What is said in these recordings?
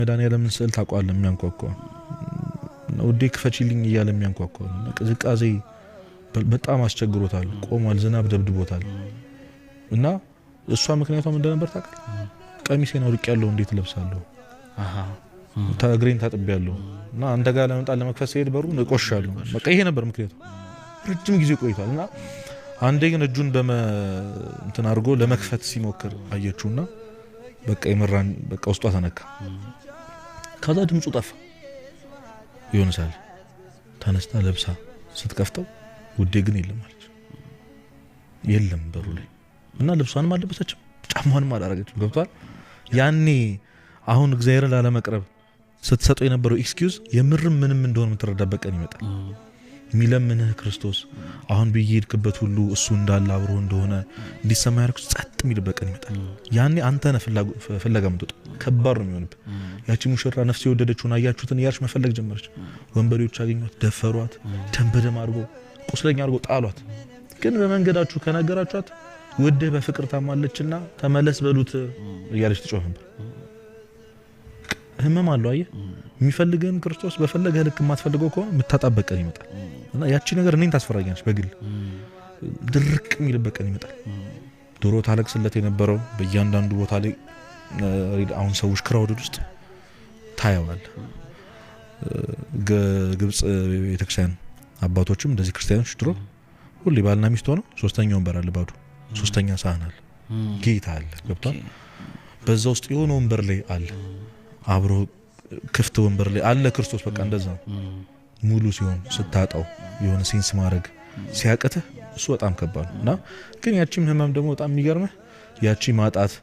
መድኃኒዓለም ስዕል ታውቀዋለህ የሚያንኳኳ ወዴ ክፈችልኝ እያለ የሚያንኳኳ ቅዝቃዜ በጣም አስቸግሮታል ቆሟል ዝናብ ደብድቦታል እና እሷ ምክንያቱም እንደነበር ታውቃለህ ቀሚሴን አውልቄያለሁ እንዴት ለብሳለሁ ታግሬን ታጥቤያለሁ እና አንተ ጋር ለመምጣት ለመክፈት ሲሄድ በሩን እቆሻለሁ በቃ ይሄ ነበር ምክንያቱ ረጅም ጊዜ ቆይቷልና አንዴ ግን እጁን እንትን አድርጎ ለመክፈት ሲሞክር አየችውና በቃ ይመራን በቃ ውስጧ ተነካ ከዛ ድምፁ ጠፋ ይሆንሳል ተነስታ ለብሳ ስትከፍተው ውዴ ግን የለም አለች የለም በሩ ላይ እና ልብሷንም አልለበሰችም ጫማዋንም አላረገችም ገብቷል ያኔ አሁን እግዚአብሔርን ላለመቅረብ ስትሰጠው የነበረው ኤክስኪውዝ የምርም ምንም እንደሆነ የምትረዳበት ቀን ይመጣል ሚለምንህ ክርስቶስ አሁን በየሄድክበት ሁሉ እሱ እንዳለ አብሮ እንደሆነ እንዲሰማ ያርክስ ጸጥ ሚልበት ቀን ይመጣል ያኔ አንተ ነህ ፍለጋ ምትወጣ ከባድ ነው የሚሆንብህ ያቺ ሙሽራ ነፍስ የወደደችውን አያችሁትን ያርሽ መፈለግ ጀመረች ወንበዴዎች አገኟት ደፈሯት ደም አድርጎ ቁስለኛ አድርጎ ጣሏት ግን በመንገዳችሁ ከነገራችኋት ወደ በፍቅር ታማለችና ተመለስ በሉት እያለች ትጮህ ነበር ህመም አለው አየህ የሚፈልገን ክርስቶስ በፈለገ ልክ የማትፈልገው ከሆነ የምታጣበት ቀን ይመጣል እና ያቺ ነገር እኔን ታስፈራኛለች በግል ድርቅ የሚልበት ቀን ይመጣል ድሮ ታለቅስለት የነበረው በእያንዳንዱ ቦታ ላይ አሁን ሰዎች ክራውድ ውስጥ ታያዋል ግብጽ ቤተክርስቲያን አባቶችም እንደዚህ ክርስቲያኖች ድሮ ሁሌ ባልና ሚስት ሆነው ሶስተኛው ወንበር አለ ባዶ ሶስተኛ ሳህን አለ ጌታ አለ ገብቷል በዛ ውስጥ የሆነ ወንበር ላይ አለ አብሮ ክፍት ወንበር ላይ አለ ክርስቶስ በቃ እንደዛ ሙሉ ሲሆን ስታጣው የሆነ ሴንስ ማድረግ ሲያቀተህ እሱ በጣም ከባድ ነውና ግን ያቺም ህመም ደግሞ በጣም የሚገርምህ ያቺ ማጣት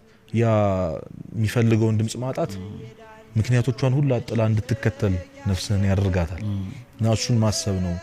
ያ የሚፈልገውን ድምጽ ማጣት ምክንያቶቿን ሁሉ አጥላ እንድትከተል ነፍስህን ያደርጋታል እና እሱን ማሰብ ነው